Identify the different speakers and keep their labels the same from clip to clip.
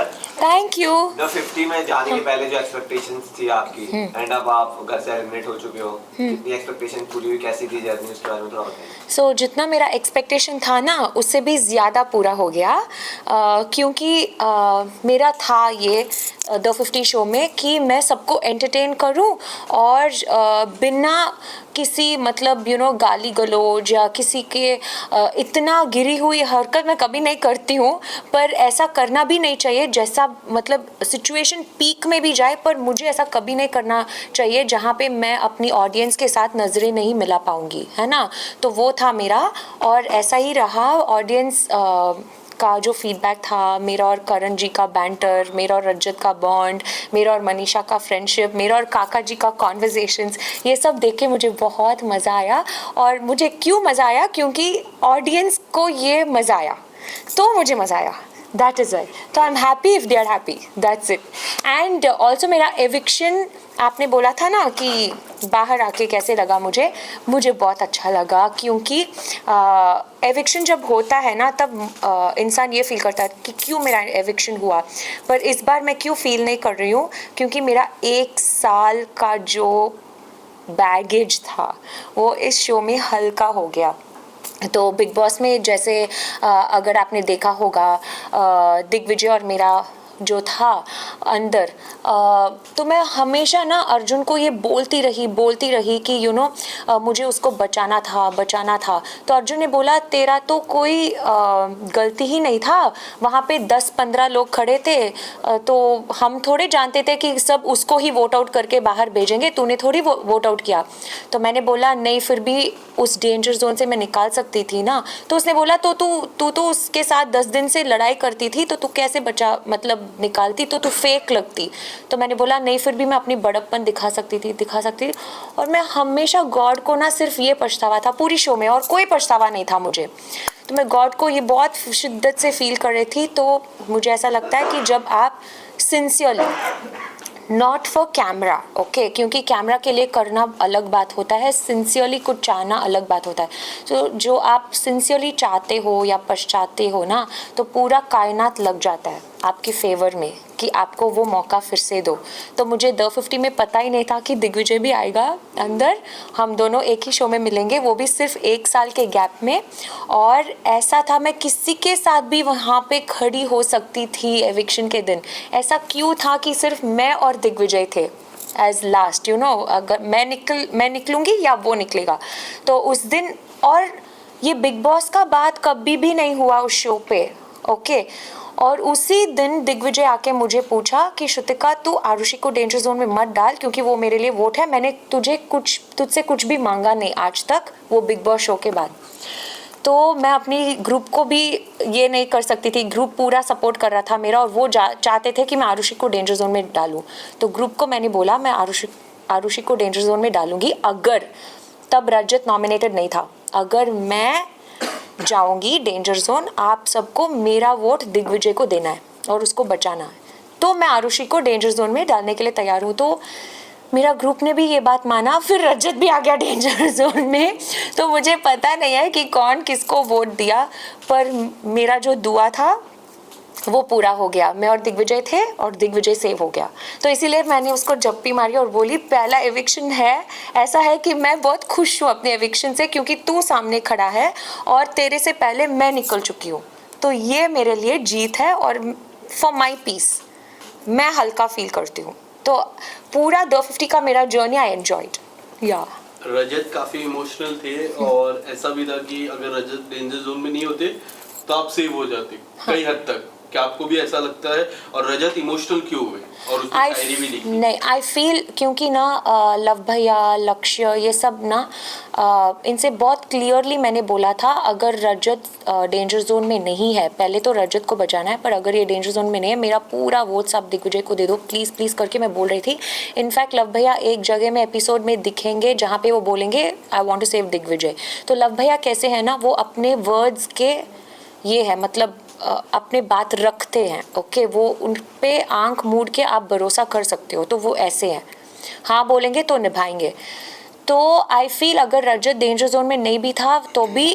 Speaker 1: यार।
Speaker 2: Thank you.
Speaker 1: The 50 में जाने के पहले जो एक्सपेक्टेशंस थी आपकी, एंड अब आप घर से एलिमिनेट हो चुके हो, कितनी एक्सपेक्टेशन पूरी हुई, कैसी थी जर्नी, उसके बारे में थोड़ा बताइए।
Speaker 2: सो जितना मेरा एक्सपेक्टेशन था ना उससे भी ज़्यादा पूरा हो गया, क्योंकि मेरा था ये द 50 शो में कि मैं सबको एंटरटेन करूं और बिना किसी मतलब गाली गलौज या किसी के इतना गिरी हुई हरकत मैं कभी नहीं करती हूँ, पर ऐसा करना भी नहीं चाहिए जैसा मतलब सिचुएशन पीक में भी जाए, पर मुझे ऐसा कभी नहीं करना चाहिए जहाँ पे मैं अपनी ऑडियंस के साथ नज़रें नहीं मिला पाऊँगी, है ना। तो वो था मेरा और ऐसा ही रहा। ऑडियंस का जो फीडबैक था, मेरा और करण जी का बैंटर, मेरा और रजत का बॉन्ड, मेरा और मनीषा का फ्रेंडशिप, मेरा और काका जी का कॉन्वर्जेशंस, ये सब देख के मुझे बहुत मज़ा आया। और मुझे क्यों मज़ा आया, क्योंकि ऑडियंस को ये मज़ा आया तो मुझे मज़ा आया, दैट इज़ इट। तो I am happy if they are happy, that's it. And also मेरा एविक्शन, आपने बोला था ना कि बाहर आके कैसे लगा मुझे बहुत अच्छा लगा, क्योंकि एविक्शन जब होता है ना तब इंसान ये फील करता है कि क्यों मेरा एविक्शन हुआ, पर इस बार मैं क्यों फील नहीं कर रही हूँ, क्योंकि मेरा 1 साल का जो बैगेज था वो इस शो में हल्का हो गया। तो बिग बॉस में जैसे अगर आपने देखा होगा दिग्विजय और मेरा जो था अंदर, तो मैं हमेशा ना अर्जुन को ये बोलती रही कि मुझे उसको बचाना था। तो अर्जुन ने बोला तेरा तो कोई गलती ही नहीं था, वहाँ पे 10-15 लोग खड़े थे, तो हम थोड़े जानते थे कि सब उसको ही वोट आउट करके बाहर भेजेंगे, तूने थोड़ी वोट आउट किया। तो मैंने बोला नहीं, फिर भी उस डेंजर जोन से मैं निकाल सकती थी ना। तो उसने बोला तो तू तो उसके साथ 10 दिन से लड़ाई करती थी, तो तू कैसे बचा मतलब निकालती, तो तू फेक लगती। तो मैंने बोला नहीं, फिर भी मैं अपनी बड़प्पन दिखा सकती थी। और मैं हमेशा गॉड को ना सिर्फ ये पछतावा था पूरी शो में, और कोई पछतावा नहीं था मुझे। तो मैं गॉड को ये बहुत शिद्दत से फील कर रही थी। तो मुझे ऐसा लगता है कि जब आप sincerely, not for camera, okay, क्योंकि कैमरा के लिए करना अलग बात होता है, सिंसियरली कुछ चाहना अलग बात होता है। तो जो आप सिंसियरली चाहते हो या पछताते हो ना, तो पूरा कायनात लग जाता है आपके फेवर में कि आपको वो मौका फिर से दो। तो मुझे द 50 में पता ही नहीं था कि दिग्विजय भी आएगा अंदर, हम दोनों एक ही शो में मिलेंगे, वो भी सिर्फ 1 साल के गैप में। और ऐसा था मैं किसी के साथ भी वहाँ पे खड़ी हो सकती थी एविक्शन के दिन। ऐसा क्यों था कि सिर्फ मैं और दिग्विजय थे एज लास्ट, अगर मैं निकलूंगी या वो निकलेगा। तो उस दिन, और ये बिग बॉस का बात कभी भी नहीं हुआ उस शो पे, ओके। और उसी दिन दिग्विजय आके मुझे पूछा कि श्रुतिका तू आरुषि को डेंजर जोन में मत डाल, क्योंकि वो मेरे लिए वोट है, मैंने तुझसे कुछ भी मांगा नहीं आज तक वो बिग बॉस शो के बाद। तो मैं अपनी ग्रुप को भी ये नहीं कर सकती थी, ग्रुप पूरा सपोर्ट कर रहा था मेरा, और वो चाहते थे कि मैं आरुषि को डेंजर जोन में डालूं। तो ग्रुप को मैंने बोला मैं आरुषि को डेंजर जोन में डालूंगी अगर, तब रजत नॉमिनेटेड नहीं था, अगर मैं जाऊंगी डेंजर जोन, आप सबको मेरा वोट दिग्विजय को देना है और उसको बचाना है, तो मैं आरुषि को डेंजर जोन में डालने के लिए तैयार हूँ। तो मेरा ग्रुप ने भी ये बात माना, फिर रजत भी आ गया डेंजर जोन में। तो मुझे पता नहीं है कि कौन किसको वोट दिया, पर मेरा जो दुआ था वो पूरा हो गया। मैं और दिग्विजय थे और दिग्विजय सेव हो गया। तो इसीलिए मैंने उसको जप्पी मारी और बोली पहला एविक्शन है, ऐसा है कि मैं बहुत खुश हूँ अपने एविक्शन से, क्योंकि तू सामने खड़ा है और तेरे से पहले मैं निकल चुकी हूँ। तो ये मेरे लिए जीत है, और फॉर माई पीस मैं हल्का फील करती हूँ। तो पूरा द 50 का मेरा जर्नी आई एंजॉयड। या
Speaker 3: रजत काफी इमोशनल थे, और ऐसा भी था कि अगर रजत डेंजर जोन में नहीं होते तो आप सेव हो जाते कई हद तक। क्या आपको भी ऐसा लगता है? और रजत इमोशनल क्यों हुए और उसकी शायरी भी लिखी?
Speaker 2: नहीं, आई फील क्योंकि ना लव भैया, लक्ष्य, ये सब ना इनसे बहुत क्लियरली मैंने बोला था अगर रजत डेंजर जोन में नहीं है, पहले तो रजत को बचाना है, पर अगर ये डेंजर जोन में नहीं है, मेरा पूरा वोट्स आप दिग्विजय को दे दो प्लीज़ प्लीज़ करके मैं बोल रही थी। इनफैक्ट लव भैया एक जगह में एपिसोड में दिखेंगे जहाँ पे वो बोलेंगे I want to save Digvijay. तो लव भैया कैसे है ना, वो अपने वर्ड्स के ये है, मतलब अपने बात रखते हैं, ओके, वो उन पे आंख मूंद के आप भरोसा कर सकते हो। तो वो ऐसे हैं, हाँ बोलेंगे तो निभाएंगे। तो आई फील अगर रजत डेंजर जोन में नहीं भी था तो भी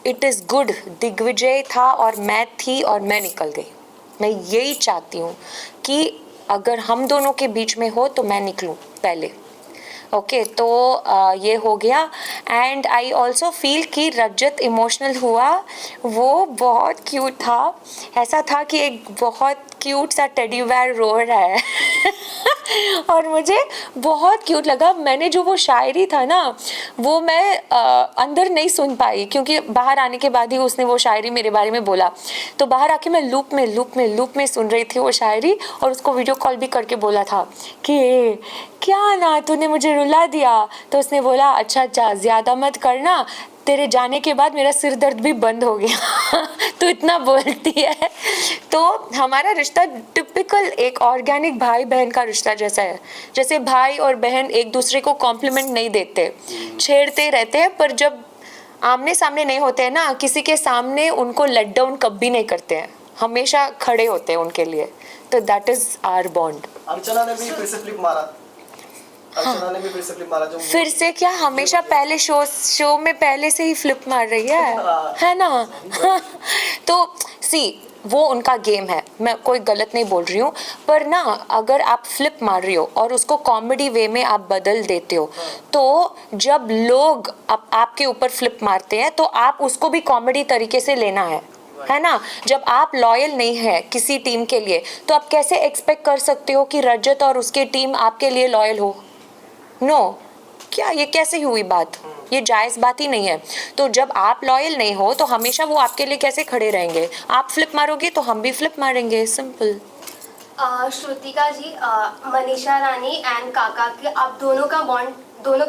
Speaker 2: इट इज़ गुड, दिग्विजय था और मैं थी और मैं निकल गई। मैं यही चाहती हूँ कि अगर हम दोनों के बीच में हो तो मैं निकलूँ पहले। ओके तो ये हो गया। एंड आई ऑल्सो फील कि रजत इमोशनल हुआ, वो बहुत क्यूट था। ऐसा था कि एक बहुत क्यूट सा टेडी बेयर रो रहा है और मुझे बहुत क्यूट लगा। मैंने जो वो शायरी था ना वो मैं अंदर नहीं सुन पाई क्योंकि बाहर आने के बाद ही उसने वो शायरी मेरे बारे में बोला। तो बाहर आके मैं लूप में सुन रही थी वो शायरी और उसको वीडियो कॉल भी करके बोला था कि क्या ना तूने मुझे रुला दिया। तो उसने बोला अच्छा ज़्यादा मत करना, तेरे जाने के बाद मेरा सिर दर्द भी बंद हो गया तो इतना बोलती है। तो हमारा रिश्ता टिपिकल एक ऑर्गेनिक भाई बहन का रिश्ता जैसा है। जैसे भाई और बहन एक दूसरे को कॉम्प्लीमेंट नहीं देते, छेड़ते रहते हैं, पर जब आमने सामने नहीं होते हैं ना किसी के सामने उनको लेट डाउन कभी नहीं करते हैं, हमेशा खड़े होते हैं उनके लिए। तो दैट इज आवर बॉन्ड।
Speaker 4: अर्चना ने भी फिर से फ्लिप मारा। अर्चना ने भी फिर से फ्लिप मारा जो
Speaker 2: फिर से क्या, हमेशा पहले शो में पहले से ही फ्लिप मार रही है ना तो सी वो उनका गेम है, मैं कोई गलत नहीं बोल रही हूँ, पर ना अगर आप फ्लिप मार रही हो और उसको कॉमेडी वे में आप बदल देते हो तो जब लोग आपके ऊपर फ्लिप मारते हैं तो आप उसको भी कॉमेडी तरीके से लेना है ना। जब आप लॉयल नहीं है किसी टीम के लिए तो आप कैसे एक्सपेक्ट कर सकते हो कि रजत और उसकी टीम आपके लिए लॉयल हो? नो क्या ये कैसे हुई बात? ये जायज़ बात ही नहीं है। तो जब आप लॉयल नहीं हो तो हमेशा वो आपके लिए कैसे खड़े रहेंगे? आप फ्लिप मारोगे तो हम भी फ्लिप मारेंगे, सिंपल।
Speaker 5: श्रुतिका जी, मनीषा रानी एंड काका के आप दोनों का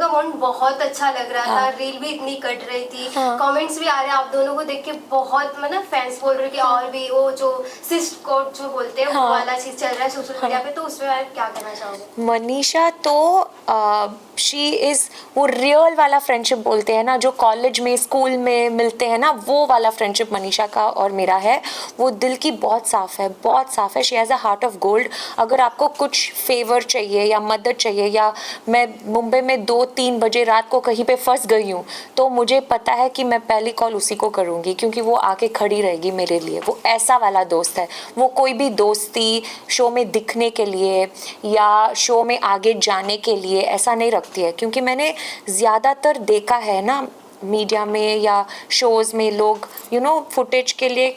Speaker 5: बॉन्ड बहुत अच्छा लग रहा था। रील भी इतनी कट रही थी, कमेंट्स भी आ रहे हैं आप दोनों को देख के, बहुत मतलब फैंस बोल रहे हैं कि और भी वो जो सिस्ट कोड जो बोलते हैं वो वाला चीज चल रहा है सोशल मीडिया पे, तो उस पर आप क्या कहना चाहोगे?
Speaker 2: मनीषा तो शी इज़ वो रियल वाला फ्रेंडशिप बोलते हैं ना, जो कॉलेज में स्कूल में मिलते हैं ना, वो वाला फ्रेंडशिप मनीषा का और मेरा है। वो दिल की बहुत साफ़ है, बहुत साफ़ है। She has a heart of gold. अगर आपको कुछ फेवर चाहिए या मदद चाहिए, या मैं मुंबई में 2-3 बजे रात को कहीं पे फंस गई हूँ तो मुझे पता है कि मैं पहली कॉल उसी को करूँगी क्योंकि वो आके खड़ी रहेगी मेरे लिए। वो ऐसा वाला दोस्त है। वो कोई भी दोस्ती शो में दिखने के लिए या शो में आगे जाने के लिए ऐसा नहीं रखती है, क्योंकि मैंने ज़्यादातर देखा है ना मीडिया में या शोज़ में लोग फुटेज के लिए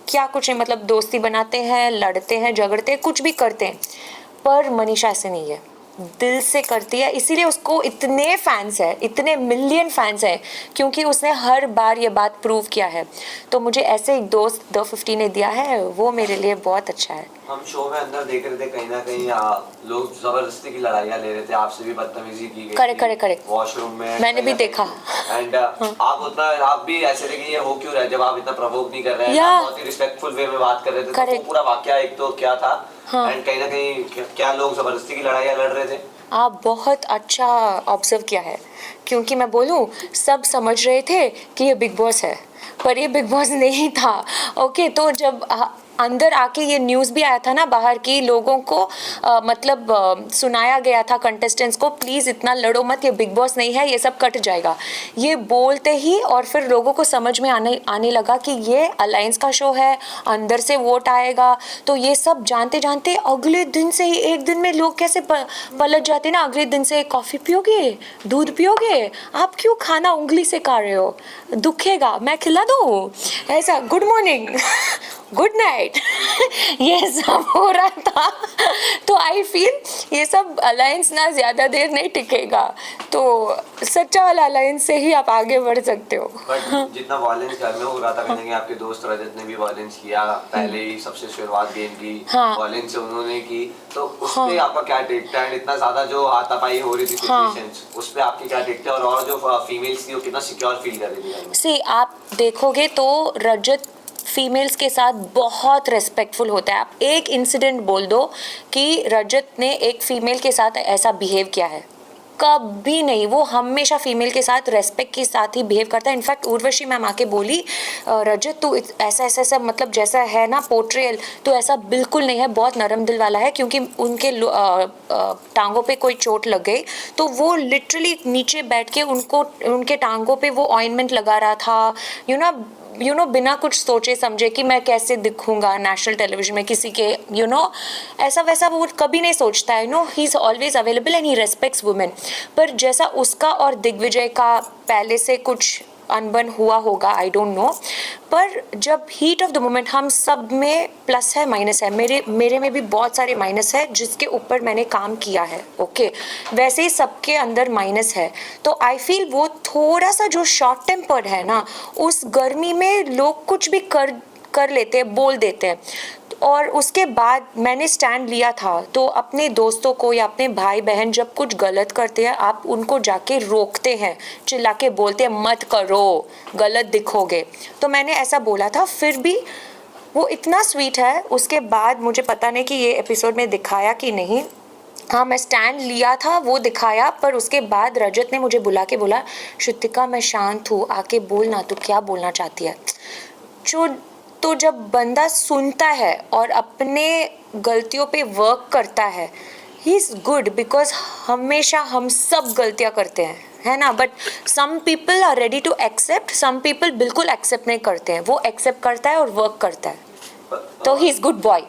Speaker 2: क्या कुछ नहीं, मतलब दोस्ती बनाते हैं, लड़ते हैं, झगड़ते हैं, कुछ भी करते हैं, पर मनीषा ऐसे नहीं है, दिल से करती है। इसीलिए उसको इतने फैंस है, इतने मिलियन फैंस हैं, क्योंकि उसने हर बार ये बात प्रूव किया है। तो मुझे ऐसे एक दोस्त द 50 ने दिया है, वो मेरे लिए बहुत अच्छा है।
Speaker 1: हम शो में अंदर देख रहे थे कहीं ना कहीं लोग जबरदस्ती की लड़ाइयाँ ले रहे थे, आपसे भी बदतमीजी की गई। करेक्ट वॉशरूम में
Speaker 2: मैंने भी देखा।
Speaker 1: एंड आप भी ऐसे थे कि ये हो क्यों रहा है जब आप इतना प्रवोक नहीं कर रहे हैं, आप बहुत ही रिस्पेक्टफुल वे में बात कर रहे थे। तो वो पूरा वाकया एक तो क्या था एंड कहीं ना कहीं क्या लोग जबरदस्ती की लड़ाइयाँ लड़ रहे थे?
Speaker 2: आप बहुत अच्छा ऑब्जर्व किया है, क्योंकि मैं बोलूँ सब समझ रहे थे कि ये बिग बॉस है, पर ये बिग बॉस नहीं था। ओके तो जब अंदर आके ये न्यूज़ भी आया था ना बाहर की, लोगों को सुनाया गया था कंटेस्टेंट्स को, प्लीज़ इतना लड़ो मत, ये बिग बॉस नहीं है, ये सब कट जाएगा, ये बोलते ही और फिर लोगों को समझ में आने लगा कि ये अलायंस का शो है, अंदर से वोट आएगा। तो ये सब जानते जानते अगले दिन से ही, एक दिन में लोग कैसे पलट जाते ना, अगले दिन से कॉफ़ी पियोगे, दूध पियोगे, आप क्यों खाना उंगली से खा रहे हो, दुखेगा, मैं खिला दूँ, ऐसा गुड मॉर्निंग गुड नाइट ये सब हो रहा था। तो आई फील ये सब अलायंस ना ज़्यादा देर नहीं टिकेगा, तो सच्चा वाला अलायंस से ही आप आगे बढ़ सकते हो।
Speaker 1: बट जितना वॉयलेंस घर में हो रहा था, कहीं आपके दोस्त रजत ने भी वॉयलेंस किया, पहले ही सबसे शुरुआत गेम की वॉयलेंस से उन्होंने की, तो उस पे आपका क्या टेक था? एंड इतना ज़्यादा जो हाथापाई हो रही थी सिचुएशंस, उस पे आपकी क्या टेक था? और जो फीमेल्स थी वो कितना सिक्योर फील कर रही थी?
Speaker 2: सी आप देखोगे तो रजत फीमेल्स के साथ बहुत रेस्पेक्टफुल होता है। आप एक इंसिडेंट बोल दो कि रजत ने एक फ़ीमेल के साथ ऐसा बिहेव किया है, कभी नहीं। वो हमेशा फीमेल के साथ रेस्पेक्ट के साथ ही बिहेव करता है। इनफैक्ट उर्वशी मैम आके बोली, रजत तू ऐसा मतलब जैसा है ना पोर्ट्रेयल, तो ऐसा बिल्कुल नहीं है, बहुत नरम दिल वाला है, क्योंकि उनके टांगों पे कोई चोट लग गई तो वो लिटरली नीचे बैठ के उनके टांगों पे वो ऑइंटमेंट लगा रहा था, बिना कुछ सोचे समझे कि मैं कैसे दिखूंगा नेशनल टेलीविजन में किसी के ऐसा वैसा वो कभी नहीं सोचता है। He is always available and he respects women. पर जैसा उसका और दिग्विजय का पहले से कुछ अनबन हुआ होगा, आई डोंट नो, पर जब हीट ऑफ द मोमेंट हम सब में प्लस है माइनस है, मेरे में भी बहुत सारे माइनस है जिसके ऊपर मैंने काम किया है, ओके वैसे ही सबके अंदर माइनस है। तो आई फील वो थोड़ा सा जो शॉर्ट टेम्पर्ड है ना, उस गर्मी में लोग कुछ भी कर लेते हैं, बोल देते हैं। और उसके बाद मैंने स्टैंड लिया था। तो अपने दोस्तों को या अपने भाई बहन जब कुछ गलत करते हैं, आप उनको जाके रोकते हैं, चिल्ला के बोलते हैं मत करो, गलत दिखोगे। तो मैंने ऐसा बोला था, फिर भी वो इतना स्वीट है। उसके बाद मुझे पता नहीं कि ये एपिसोड में दिखाया कि नहीं, हाँ मैं स्टैंड लिया था वो दिखाया, पर उसके बाद रजत ने मुझे बुला के बोला श्रुतिका मैं शांत हूँ, आके बोलना तू क्या बोलना चाहती है। तो जब बंदा सुनता है और अपने गलतियों पे वर्क करता है, ही इज़ गुड, बिकॉज हमेशा हम सब गलतियाँ करते हैं, है ना। But some people are ready to accept, some people बिल्कुल एक्सेप्ट नहीं करते हैं। वो एक्सेप्ट करता है और वर्क करता है, तो ही इज़ गुड बॉय।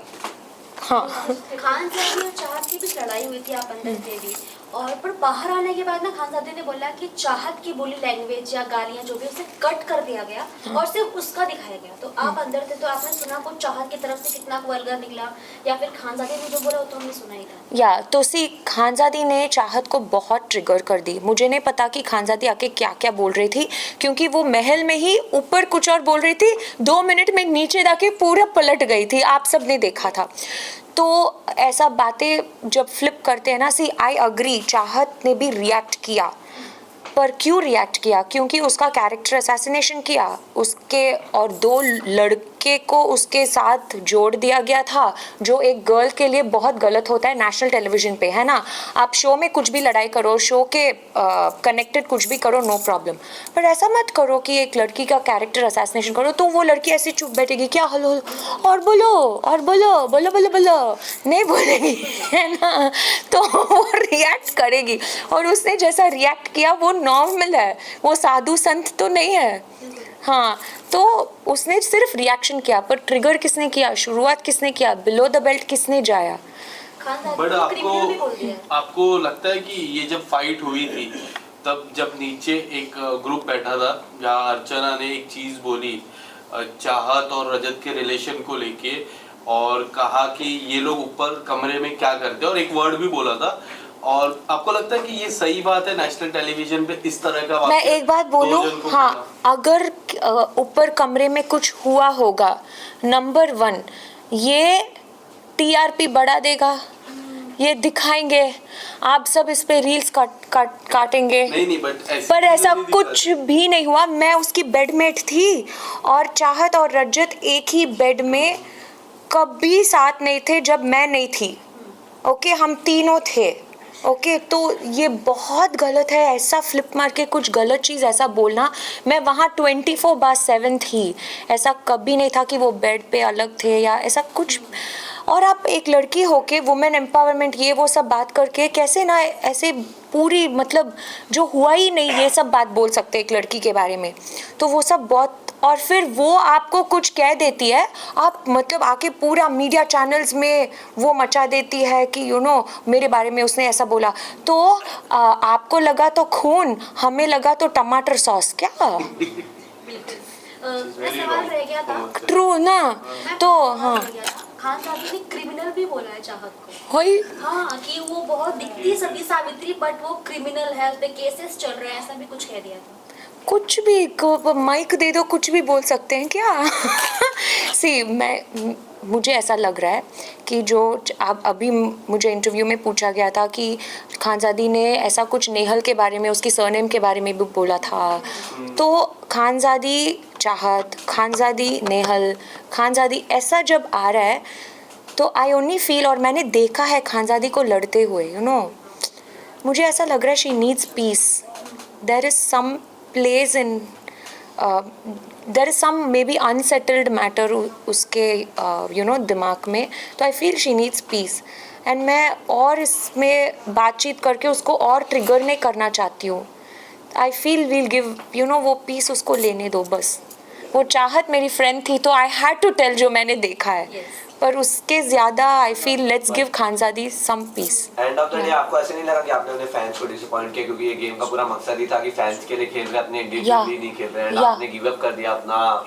Speaker 2: हाँ
Speaker 6: खान साहब और चाहत की भी लड़ाई हुई थी, आप अंदर थे भी, और पर बाहर आने के बाद ना खान साहब ने बोला कि चाहत की बोली लैंग्वेज या गालियां जो भी उसे कट कर दिया गया और सिर्फ उसका दिखाया गया। तो आप अंदर थे तो आपने सुना वो चाहत की तरफ से कितना वल्गर निकला, या फिर खानजादी ने जो बोला वो तो हमने सुना ही था।
Speaker 2: या तो खानजादी ने चाहत को बहुत ट्रिगर कर दी। मुझे नहीं पता कि खानजादी आके क्या क्या बोल रही थी, क्योंकि वो महल में ही ऊपर कुछ और बोल रही थी, 2 मिनट में नीचे जाके पूरा पलट गई थी, आप सब ने देखा था। तो ऐसा बातें जब फ्लिप करते हैं ना, आई अग्री, चाहत ने भी रिएक्ट किया, पर क्यों रिएक्ट किया? क्योंकि उसका कैरेक्टर असैसिनेशन किया उसके, और 2 लड़के को उसके साथ जोड़ दिया गया था, जो एक गर्ल के लिए बहुत गलत होता है नेशनल टेलीविजन पे, है ना। आप शो में कुछ भी लड़ाई करो, शो के कनेक्टेड कुछ भी करो, नो प्रॉब्लम, पर ऐसा मत करो कि एक लड़की का कैरेक्टर असैसिनेशन करो तो वो लड़की ऐसे चुप बैठेगी, क्या हलो और बोलो और बोलो बोलो बोलो बोलो, नहीं बोलेगी, है ना। तो वो रिएक्ट करेगी, और उसने जैसा रिएक्ट किया वो नॉर्मल है, वो साधु संत तो नहीं है। हाँ, तो उसने सिर्फ रिएक्शन किया, पर ट्रिगर किसने किया, शुरुआत किसने किया, बिलो द बेल्ट किसने जाया।
Speaker 3: बट आपको लगता है कि ये जब फाइट हुई थी तब जब नीचे एक ग्रुप बैठा था जहाँ अर्चना ने एक चीज बोली चाहत और रजत के रिलेशन को लेके, और कहा कि ये लोग ऊपर कमरे में क्या करते हैं, और एक वर्ड भी बोला था, और आपको लगता है कि ये सही बात है नेशनल टेलीविजन पे इस तरह का?
Speaker 2: मैं एक बात बोलूं, हाँ, अगर ऊपर कमरे में कुछ हुआ होगा, नंबर 1 ये टीआरपी बढ़ा देगा, ये दिखाएंगे, आप सब इस पे रील्स काटेंगे।
Speaker 3: नहीं,
Speaker 2: पर ऐसा कुछ भी नहीं हुआ। मैं उसकी बेडमेट थी, और चाहत और रजत एक ही बेड में कभी साथ नहीं थे जब मैं नहीं थी, ओके हम तीनों थे, ओके। तो ये बहुत गलत है ऐसा फ्लिप मार के कुछ गलत चीज़ ऐसा बोलना। मैं वहाँ 24/7 थी, ऐसा कभी नहीं था कि वो बेड पे अलग थे या ऐसा कुछ। और आप एक लड़की होके वुमेन एम्पावरमेंट ये वो सब बात करके कैसे ना ऐसे पूरी मतलब जो हुआ ही नहीं ये सब बात बोल सकते एक लड़की के बारे में, तो वो सब बहुत। और फिर वो आपको कुछ कह देती है, आप मतलब आके पूरा मीडिया चैनल्स में वो मचा देती है कि मेरे बारे में उसने ऐसा बोला, तो आपको लगा तो खून, हमें लगा तो टमाटर सॉस क्या।
Speaker 6: सवाल रह गया था,
Speaker 2: ट्रू ना। तो हाँ,
Speaker 6: खान साहब ने क्रिमिनल भी बोला है चाहत को,
Speaker 2: वही
Speaker 6: हाँ, कि वो बहुत दिखती सभी सावित्री बट वो क्रिमिनल है, उस पे केसेस चल रहे हैं, ऐसा भी कुछ कह दिया था।
Speaker 2: कुछ भी माइक दे दो, कुछ भी बोल सकते हैं क्या। मुझे ऐसा लग रहा है कि जो अभी मुझे इंटरव्यू में पूछा गया था कि खानजादी ने ऐसा कुछ नेहल के बारे में, उसकी सरनेम के बारे में भी बोला था, तो खानजादी चाहत, खानजादी नेहल, खानजादी ऐसा जब आ रहा है तो आई ओनली फील, और मैंने देखा है खानजादी को लड़ते हुए, मुझे ऐसा लग रहा है she needs peace, there is some plays in there is some maybe unsettled matter उसके दिमाग में, तो I feel she needs peace, and मैं और इसमें बातचीत करके उसको और ट्रिगर नहीं करना चाहती हूँ। I feel we'll give वो पीस उसको लेने दो बस, वो चाहत मेरी फ्रेंड थी तो आई हैड टू टेल जो मैंने देखा है.
Speaker 6: Yes.
Speaker 2: पर उसके ज़्यादा I feel let's give Khanzadi some peace.
Speaker 1: End of the day आपको ऐसे नहीं लगा कि आपने अपने फैंस को डिसअपॉइंट किया, क्योंकि ये गेम का पूरा मकसद ही था कि फैंस के लिए खेल रहे, अपने इंडिविजुअली नहीं खेल रहे हैं.
Speaker 2: Yeah.
Speaker 1: आपने गिव अप कर दिया अपना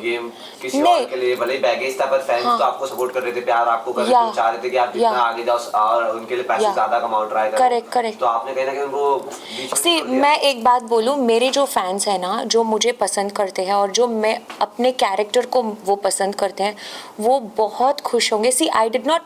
Speaker 1: गेम किसी
Speaker 2: नहीं.
Speaker 1: और के लिए, भले ही बैगेज था पर फैंस तो आपको सपोर्ट कर रहे थे, प्यार आपको कर रहे थे,
Speaker 2: Yeah.
Speaker 1: वो चाह रहे थे कि आप जितना
Speaker 2: Yeah.
Speaker 1: आगे जाओ और उनके लिए पैसे
Speaker 2: Yeah.
Speaker 1: ज्यादा कमाओ, ट्राई करो.
Speaker 2: Correct, correct.
Speaker 1: तो आपने कहीं ना कहीं उनको बीच में
Speaker 2: सी
Speaker 1: छोड़ दिया.
Speaker 2: मैं एक बात बोलूँ, मेरे जो फैंस हैं ना, जो मुझे पसंद करते हैं और जो मैं अपने कैरेक्टर को वो पसंद करते हैं, वो बहुत खुश होंगे. See I did not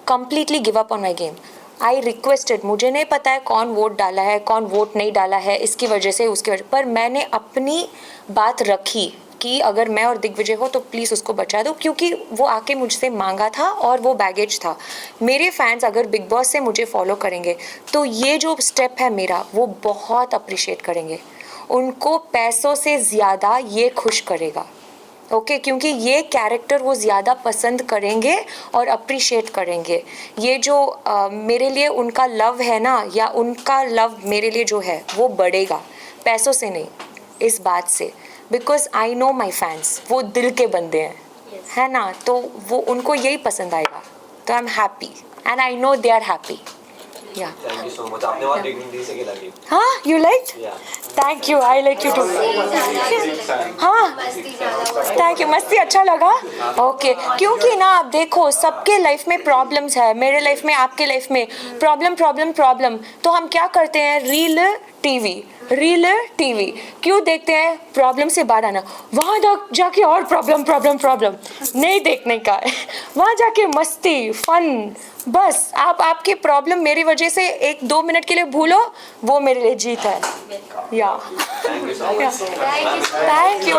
Speaker 2: completely give up on my game. I requested, मुझे नहीं पता है कौन वोट डाला है कौन वोट नहीं डाला है, इसकी वजह से उसकी वजह, पर मैंने अपनी बात रखी कि अगर मैं और दिग्विजय हो तो प्लीज़ उसको बचा दो, क्योंकि वो आके मुझसे मांगा था और वो बैगेज था. मेरे फैंस अगर बिग बॉस से मुझे फॉलो करेंगे तो ये जो स्टेप है मेरा वो बहुत अप्रिशिएट करेंगे. उनको पैसों से ज़्यादा ये खुश करेगा. ओके क्योंकि ये कैरेक्टर वो ज़्यादा पसंद करेंगे और अप्रिशिएट करेंगे. ये जो मेरे लिए उनका लव है ना, या उनका लव मेरे लिए जो है वो बढ़ेगा, पैसों से नहीं, इस बात से. Because I know my fans, वो दिल के बंदे हैं.
Speaker 6: Yes.
Speaker 2: है ना, तो वो उनको यही पसंद आएगा. तो I am happy and I know they are happy. या
Speaker 1: थैंक यू सो मच, आपने बहुत डिग्निटी से खेला गेम.
Speaker 2: हाँ, you like?
Speaker 1: Yeah.
Speaker 2: Thank you, I like you too. हाँ,
Speaker 5: मस्ती ज्यादा हुआ.
Speaker 2: Thank you. मस्ती अच्छा लगा. ओके क्योंकि ना आप देखो, सबके लाइफ में प्रॉब्लम्स है, मेरे लाइफ में, आपके लाइफ में प्रॉब्लम प्रॉब्लम प्रॉब्लम. तो हम क्या करते हैं, रील टीवी क्यों देखते हैं? प्रॉब्लम से बाहर आना. वहाँ जाके और प्रॉब्लम नहीं देखने का है. वहाँ जाके मस्ती फन, बस आप आपकी प्रॉब्लम मेरी वजह से 1-2 मिनट के लिए भूलो, वो मेरे लिए जीत है. या
Speaker 1: thank you so much.
Speaker 5: Thank you so much.
Speaker 2: Thank you.